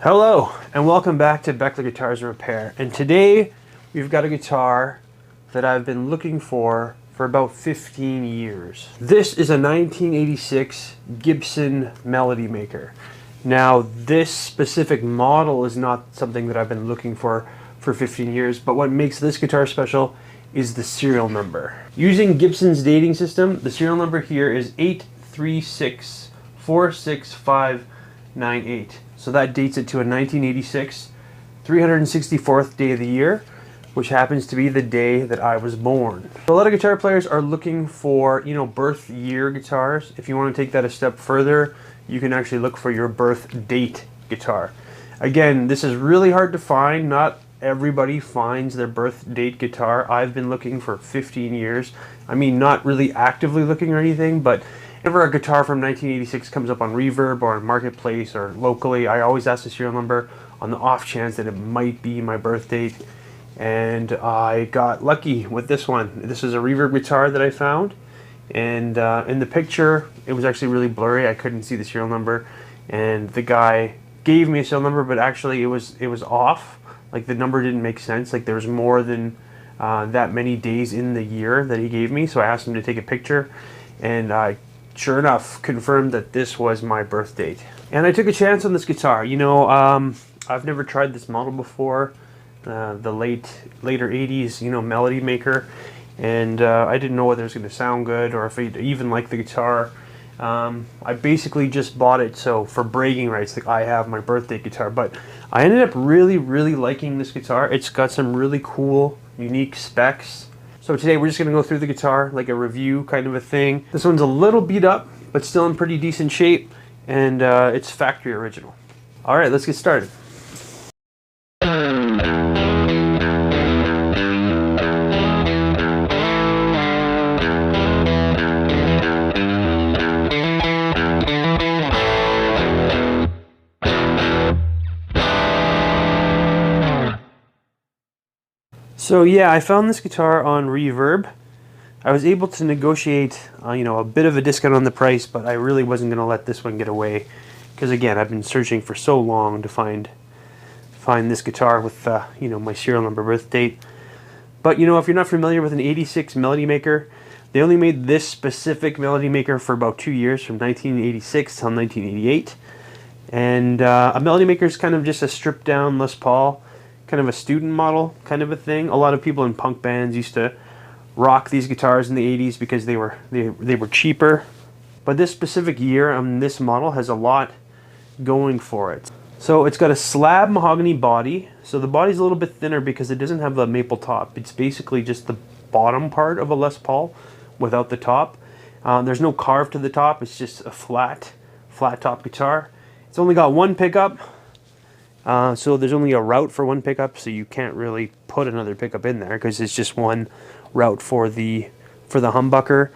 Hello and welcome back to Beckler Guitars and Repair, and today we've got a guitar that I've been looking for about 15 years. This is a 1986 Gibson Melody Maker. Now this specific model is not something that I've been looking for 15 years, but what makes this guitar special is the serial number. Using Gibson's dating system, the serial number here is 8364658. So that dates it to a 1986 364th day of the year, which happens to be the day that I was born. A lot of guitar players are looking for, birth year guitars. If you want to take that a step further, you can actually look for your birth date guitar. Again, this is really hard to find. Not everybody finds their birth date guitar. I've been looking for 15 years. I mean, not really actively looking or anything, but whenever a guitar from 1986 comes up on Reverb or on Marketplace or locally, I always ask the serial number on the off chance that it might be my birth date. And I got lucky with this one. This is a Reverb guitar that I found, and in the picture it was actually really blurry. I couldn't see the serial number, and the guy gave me a serial number, but actually it was off. Like, the number didn't make sense. Like, there was more than that many days in the year that he gave me. So I asked him to take a picture, and I sure enough confirmed that this was my birth date. And I took a chance on this guitar. I've never tried this model before, the later 80s Melody Maker, and I didn't know whether it was going to sound good or if I'd even like the guitar. I basically just bought it for bragging rights, like I have my birthday guitar, but I ended up really liking this guitar. It's got some really cool unique specs. So today we're just going to go through the guitar, like a review kind of a thing. This one's a little beat up, but still in pretty decent shape, and it's factory original. Alright, let's get started. So yeah, I found this guitar on Reverb. I was able to negotiate, a bit of a discount on the price, but I really wasn't going to let this one get away, because again, I've been searching for so long to find this guitar with, my serial number, birth date. But if you're not familiar with an 86 Melody Maker, they only made this specific Melody Maker for about 2 years, from 1986 till 1988. And a Melody Maker is kind of just a stripped down Les Paul, kind of a student model kind of a thing. A lot of people in punk bands used to rock these guitars in the 80s because they were cheaper. But this specific year on this model has a lot going for it. So it's got a slab mahogany body. So the body's a little bit thinner because it doesn't have a maple top. It's basically just the bottom part of a Les Paul without the top. There's no carve to the top. It's just a flat top guitar. It's only got one pickup. So there's only a route for one pickup, so you can't really put another pickup in there because it's just one route for the humbucker.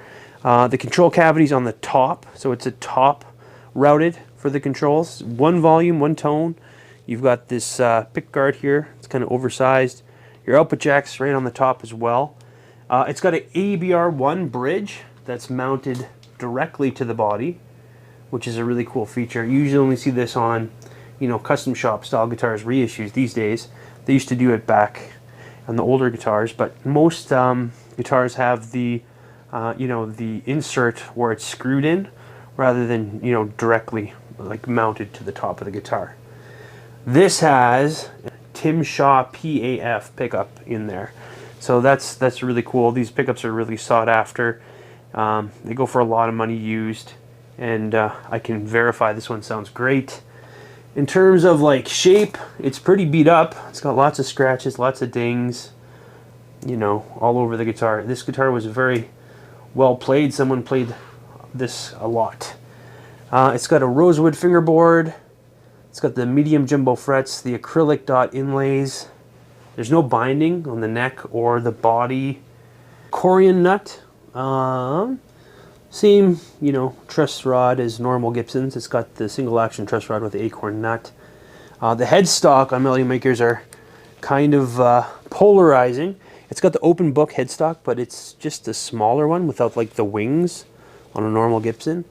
The control cavity's on the top, so it's a top routed for the controls. One volume, one tone. You've got this pick guard here. It's kind of oversized. Your output jack's right on the top as well. It's got an ABR1 bridge that's mounted directly to the body, which is a really cool feature. You usually only see this on custom shop style guitars reissues these days. They used to do it back on the older guitars, but most guitars have the the insert where it's screwed in rather than directly like mounted to the top of the guitar. This has Tim Shaw PAF pickup in there, so that's really cool. These pickups are really sought after. They go for a lot of money used, and I can verify this one sounds great. In terms of like shape, it's pretty beat up. It's got lots of scratches, lots of dings, all over the guitar. This guitar was very well played. Someone played this a lot. It's got a rosewood fingerboard. It's got the medium jumbo frets, the acrylic dot inlays. There's no binding on the neck or the body. Corian nut. Same, truss rod as normal Gibsons. It's got the single action truss rod with the acorn nut. The headstock on Melody Makers are kind of polarizing. It's got the open book headstock, but it's just a smaller one without like the wings on a normal Gibson.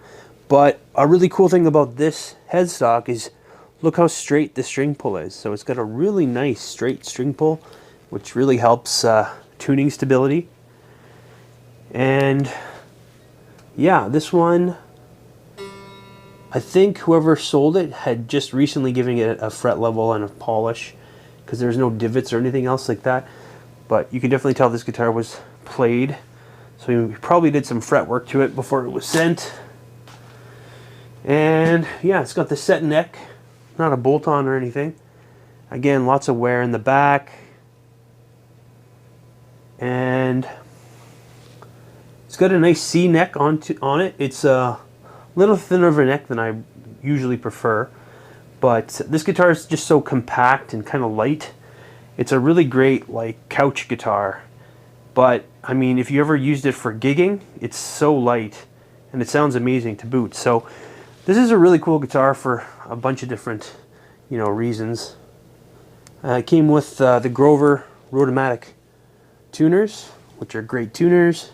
But a really cool thing about this headstock is look how straight the string pull is. So it's got a really nice straight string pull, which really helps tuning stability. And yeah, this one, I think whoever sold it had just recently given it a fret level and a polish, because there's no divots or anything else like that. But you can definitely tell this guitar was played. So he probably did some fret work to it before it was sent. And yeah, it's got the set neck, not a bolt-on or anything. Again, lots of wear in the back. And it's got a nice C neck on it. It's a little thinner of a neck than I usually prefer. But this guitar is just so compact and kind of light. It's a really great like couch guitar. But I mean, if you ever used it for gigging, it's so light and it sounds amazing to boot. So this is a really cool guitar for a bunch of different, reasons. It came with the Grover Rotomatic tuners, which are great tuners.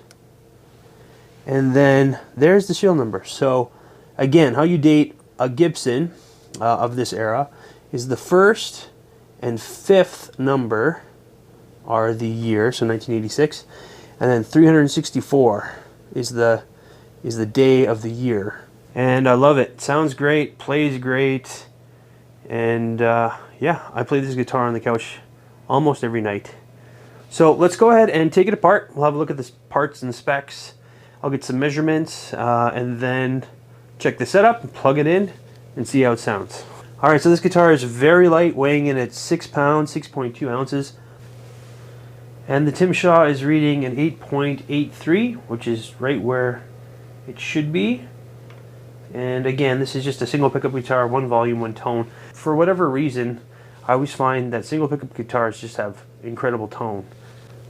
And then there's the serial number. So again, how you date a Gibson of this era is the first and fifth number are the year, so 1986, and then 364 is the day of the year. And I love it. Sounds great, plays great, and yeah, I play this guitar on the couch almost every night. So let's go ahead and take it apart. We'll have a look at the parts and the specs. I'll get some measurements and then check the setup and plug it in and see how it sounds. Alright, so this guitar is very light, weighing in at 6 pounds, 6.2 ounces. And the Tim Shaw is reading an 8.83, which is right where it should be. And again, this is just a single pickup guitar, one volume, one tone. For whatever reason, I always find that single pickup guitars just have incredible tone.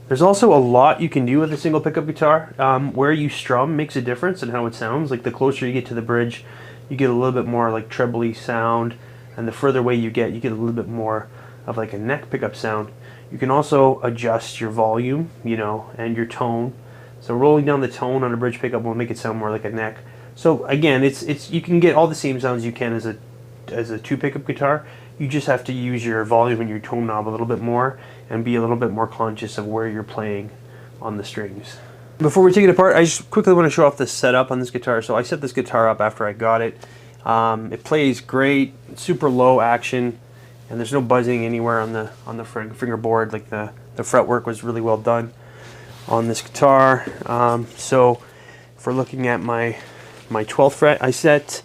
There's also a lot you can do with a single pickup guitar. Where you strum makes a difference in how it sounds. Like the closer you get to the bridge, you get a little bit more like trebly sound, and the further away you get a little bit more of like a neck pickup sound. You can also adjust your volume, and your tone. So rolling down the tone on a bridge pickup will make it sound more like a neck. So again, it's you can get all the same sounds you can as a two pickup guitar. You just have to use your volume and your tone knob a little bit more and be a little bit more conscious of where you're playing on the strings. Before we take it apart, I just quickly want to show off the setup on this guitar. So I set this guitar up after I got it. It plays great, super low action, and there's no buzzing anywhere on the fingerboard. Like the fretwork was really well done on this guitar. So if we're looking at my 12th fret, I set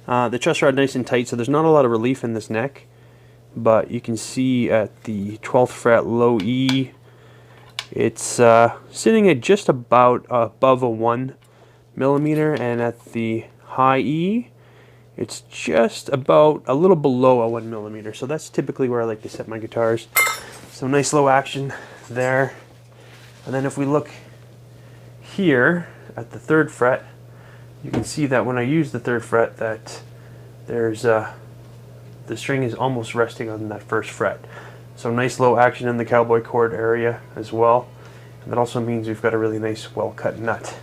the truss rod nice and tight, so there's not a lot of relief in this neck. But you can see at the 12th fret, low E, it's sitting at just about above a 1 millimeter, and at the high E, it's just about a little below a 1 millimeter. So that's typically where I like to set my guitars. So nice low action there. And then if we look here at the 3rd fret, you can see that when I use the 3rd fret, that there's the string is almost resting on that 1st fret. So nice low action in the cowboy chord area as well. And that also means we've got a really nice well-cut nut.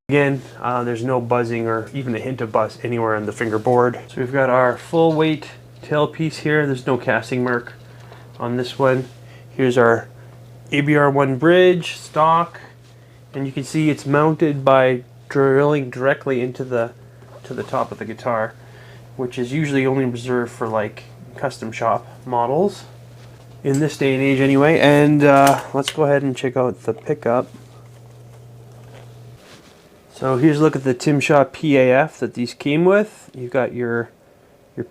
Again, there's no buzzing or even a hint of buzz anywhere on the fingerboard. So we've got our full weight tailpiece here. There's no casting mark on this one. Here's our ABR1 bridge stock, and you can see it's mounted by drilling directly into the top of the guitar, which is usually only reserved for like custom shop models in this day and age anyway. And let's go ahead and check out the pickup. So here's a look at the Tim Shaw PAF that these came with. You've got your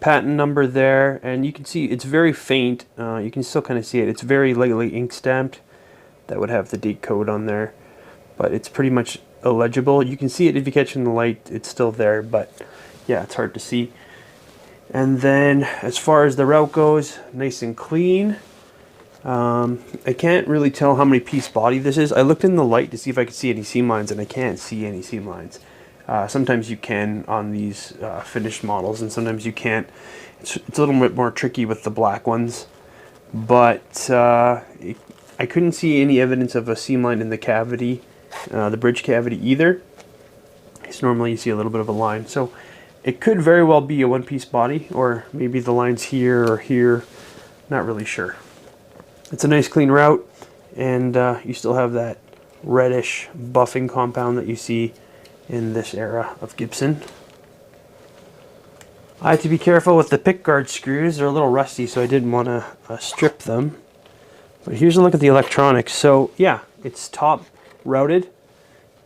patent number there, and you can see it's very faint. You can still kind of see it. It's very lightly ink stamped. That would have the date code on there, but it's pretty much illegible. You can see it if you catch it in the light. It's still there, but yeah, it's hard to see. And then as far as the route goes, nice and clean. I can't really tell how many piece body this is. I looked in the light to see if I could see any seam lines, and I can't see any seam lines. Sometimes you can on these finished models, and sometimes you can't. It's a little bit more tricky with the black ones, but I couldn't see any evidence of a seam line in the cavity, the bridge cavity either. So normally you see a little bit of a line. So It could very well be a one-piece body, or maybe the line's here or here. Not really sure. It's a nice clean route, and you still have that reddish buffing compound that you see in this era of Gibson. I had to be careful with the pickguard screws. They're a little rusty, so I didn't want to strip them. But here's a look at the electronics. So yeah, it's top routed.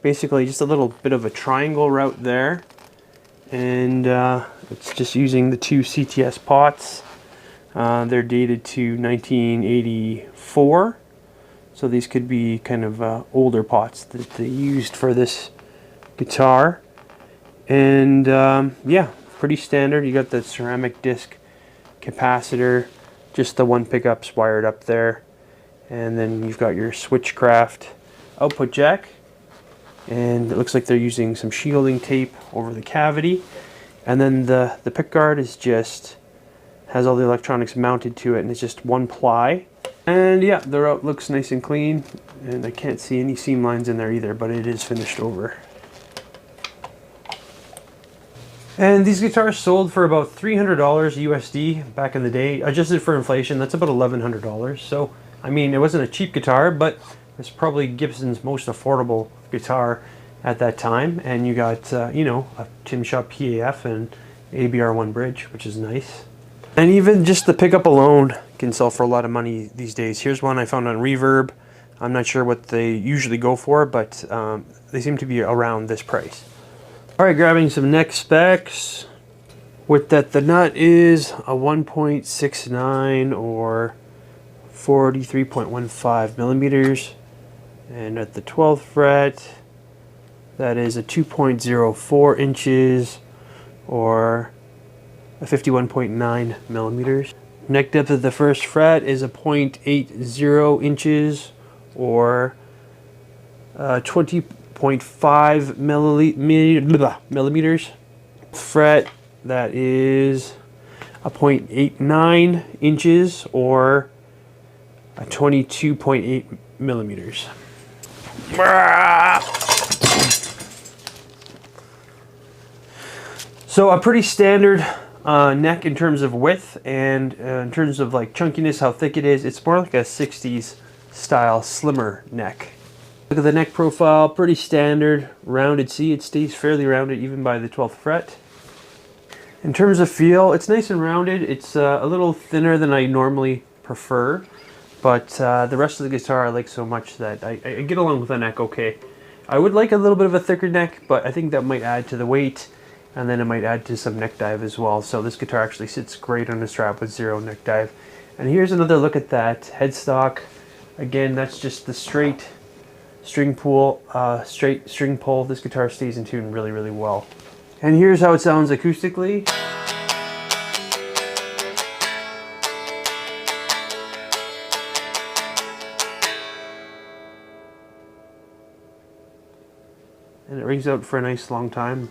Basically just a little bit of a triangle route there. And it's just using the two CTS pots. They're dated to 1984. So these could be kind of older pots that they used for this guitar. And yeah, pretty standard. You got the ceramic disc capacitor, just the one pickup's wired up there. And then you've got your Switchcraft output jack. And it looks like they're using some shielding tape over the cavity. And then the pickguard is just, has all the electronics mounted to it, and it's just one ply. And yeah, the route looks nice and clean, and I can't see any seam lines in there either, but it is finished over. And these guitars sold for about $300 USD back in the day. Adjusted for inflation, that's about $1,100. So, I mean, it wasn't a cheap guitar, but it's probably Gibson's most affordable guitar at that time. And you got, you know, a Tim Shaw PAF and ABR1 bridge, which is nice. And even just the pickup alone can sell for a lot of money these days. Here's one I found on Reverb. I'm not sure what they usually go for, but they seem to be around this price. Alright, grabbing some neck specs. With that, the nut is a 1.69 or 43.15 millimeters. And at the 12th fret, that is a 2.04 inches or a 51.9 millimeters. Neck depth of the first fret is a 0.80 inches or 20.5 millimeters. Fret, that is a 0.89 inches or a 22.8 millimeters. So a pretty standard neck in terms of width, and in terms of like chunkiness, how thick it is, it's more like a 60s style slimmer neck. Look at the neck profile, pretty standard, rounded. See, it stays fairly rounded even by the 12th fret. In terms of feel, it's nice and rounded. It's a little thinner than I normally prefer, but the rest of the guitar I like so much that I get along with the neck okay. I would like a little bit of a thicker neck, but I think that might add to the weight, and then it might add to some neck dive as well. So this guitar actually sits great on a strap with zero neck dive. And here's another look at that headstock. Again, that's just the straight string pull. This guitar stays in tune really, really well. And here's how it sounds acoustically. And it rings out for a nice long time.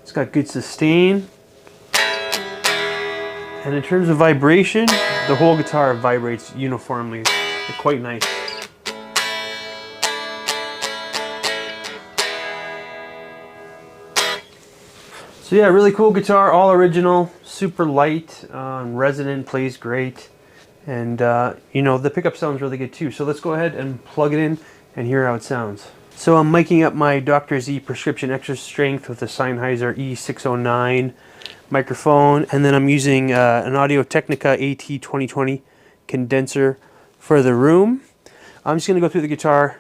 It's got good sustain. And in terms of vibration, the whole guitar vibrates uniformly. It's quite nice. So yeah, really cool guitar, all original, super light, resonant, plays great. And you know, the pickup sounds really good too. So let's go ahead and plug it in and hear how it sounds. So I'm miking up my Dr. Z Prescription Extra Strength with a Sennheiser E609 microphone, and then I'm using an Audio-Technica AT2020 condenser for the room. I'm just going to go through the guitar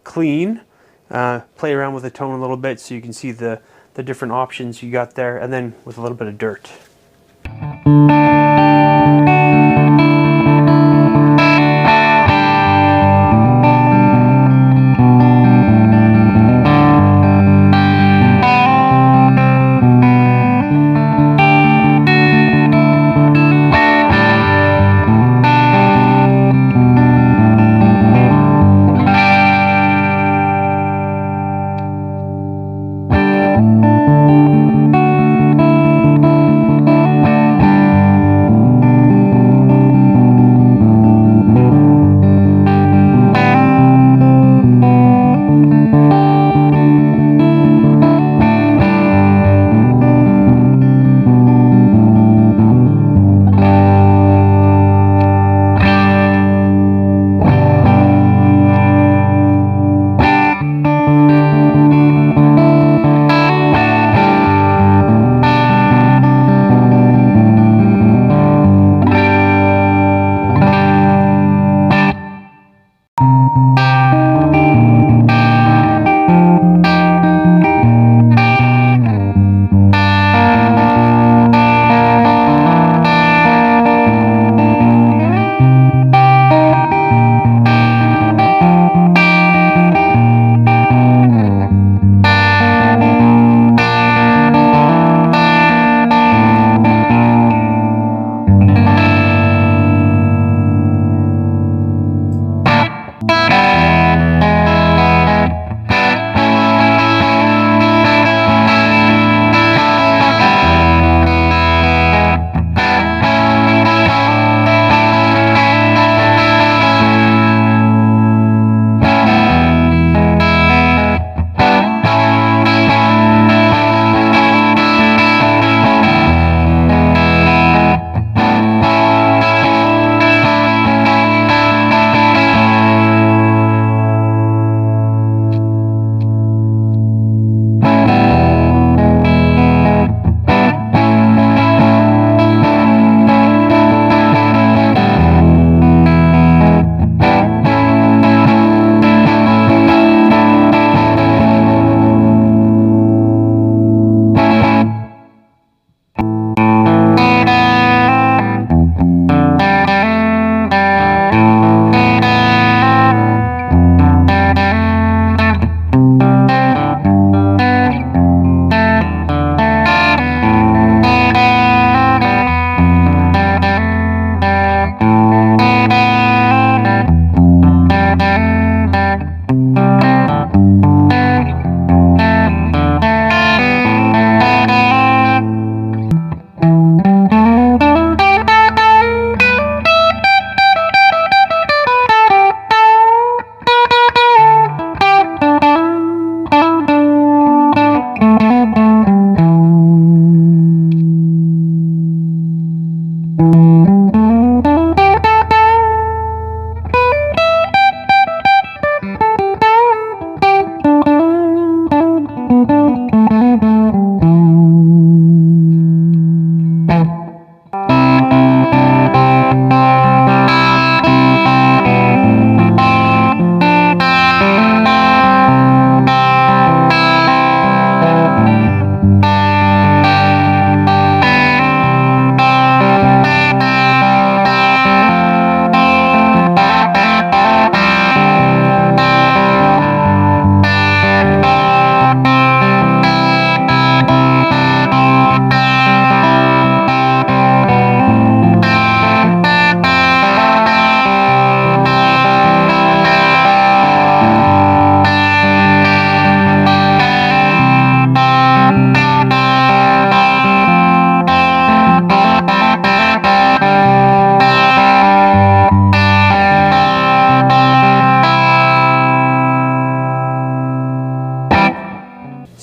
clean, play around with the tone a little bit so you can see the different options you got there, and then with a little bit of dirt.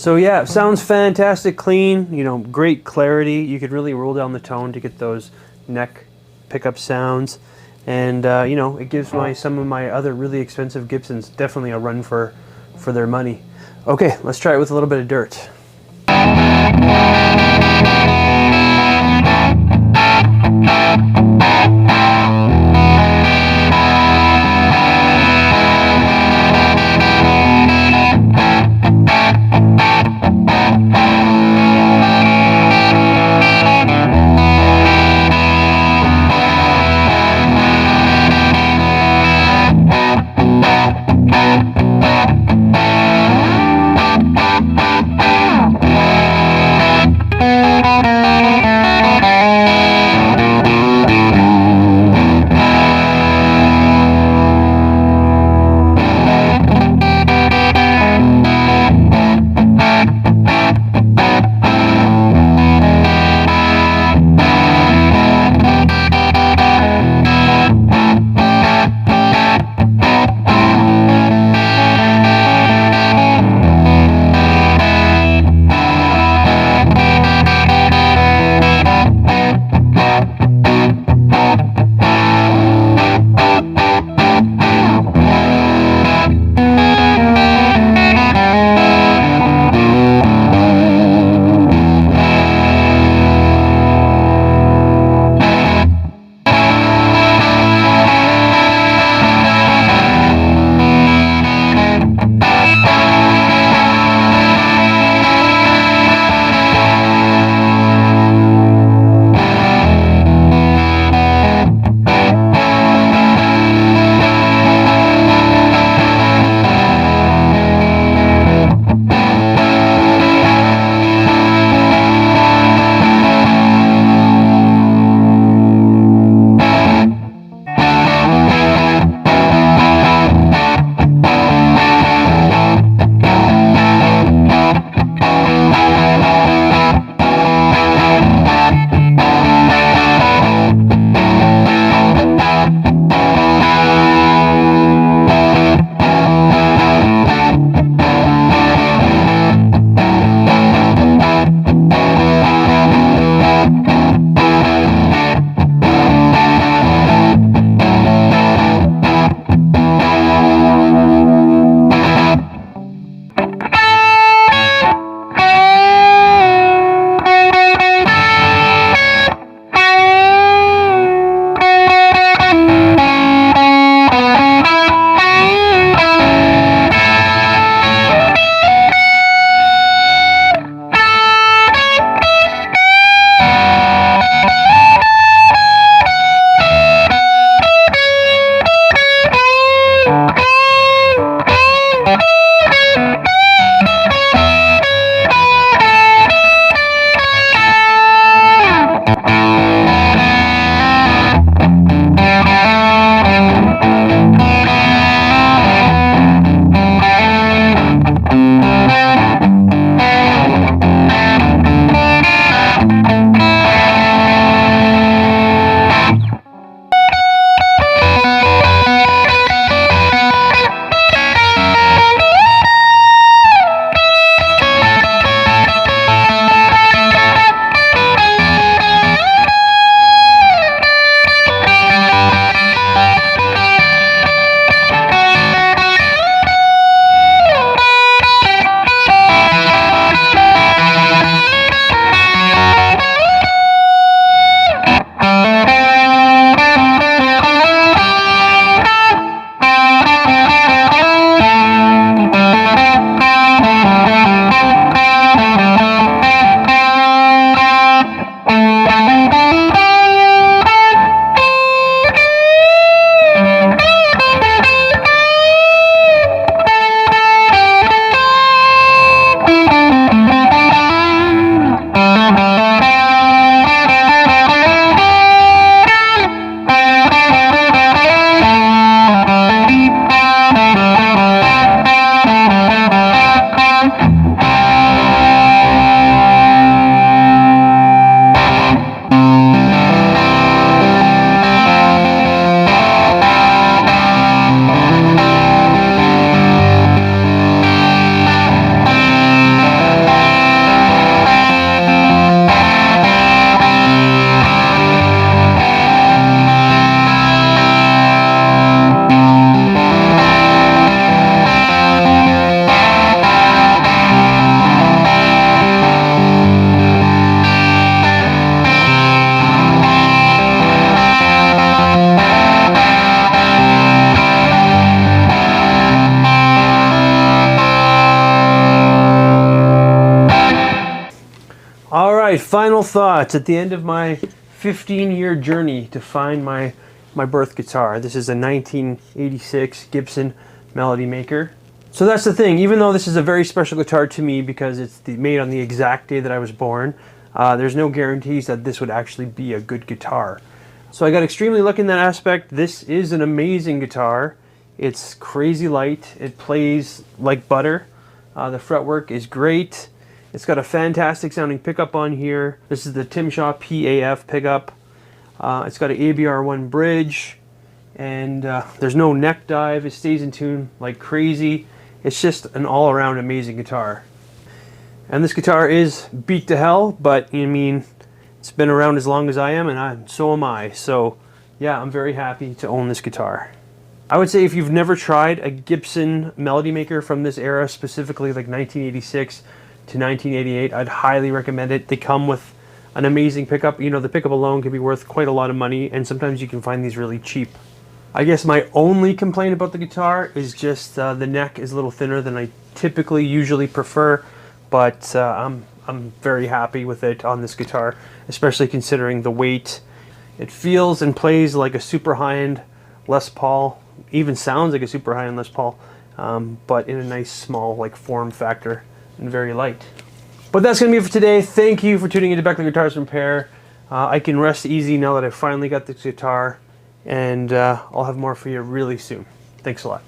So yeah, it sounds fantastic, clean, you know, great clarity. You could really roll down the tone to get those neck pickup sounds. And you know, it gives some of my other really expensive Gibsons definitely a run for their money. Okay, let's try it with a little bit of dirt. All right, final thoughts at the end of my 15-year journey to find my birth guitar. This is a 1986 Gibson Melody Maker. So that's the thing, even though this is a very special guitar to me because it's made on the exact day that I was born, there's no guarantees that this would actually be a good guitar. So I got extremely lucky in that aspect. This is an amazing guitar. It's crazy light. It plays like butter. The fretwork is great. It's got a fantastic sounding pickup on here. This is the Tim Shaw PAF pickup. It's got an ABR1 bridge, and there's no neck dive. It stays in tune like crazy. It's just an all-around amazing guitar. And this guitar is beat to hell, but I mean, it's been around as long as I am, and so am I. So yeah, I'm very happy to own this guitar. I would say if you've never tried a Gibson Melody Maker from this era, specifically like 1986 to 1988, I'd highly recommend it. They come with an amazing pickup. You know, the pickup alone can be worth quite a lot of money, and sometimes you can find these really cheap. I guess my only complaint about the guitar is just the neck is a little thinner than I typically usually prefer, but I'm very happy with it on this guitar, especially considering the weight. It feels and plays like a super high-end Les Paul, even sounds like a super high-end Les Paul, but in a nice small like form factor and very light. But that's going to be it for today. Thank you for tuning into Beckler Guitars Repair. I can rest easy now that I finally got this guitar, and I'll have more for you really soon. Thanks a lot.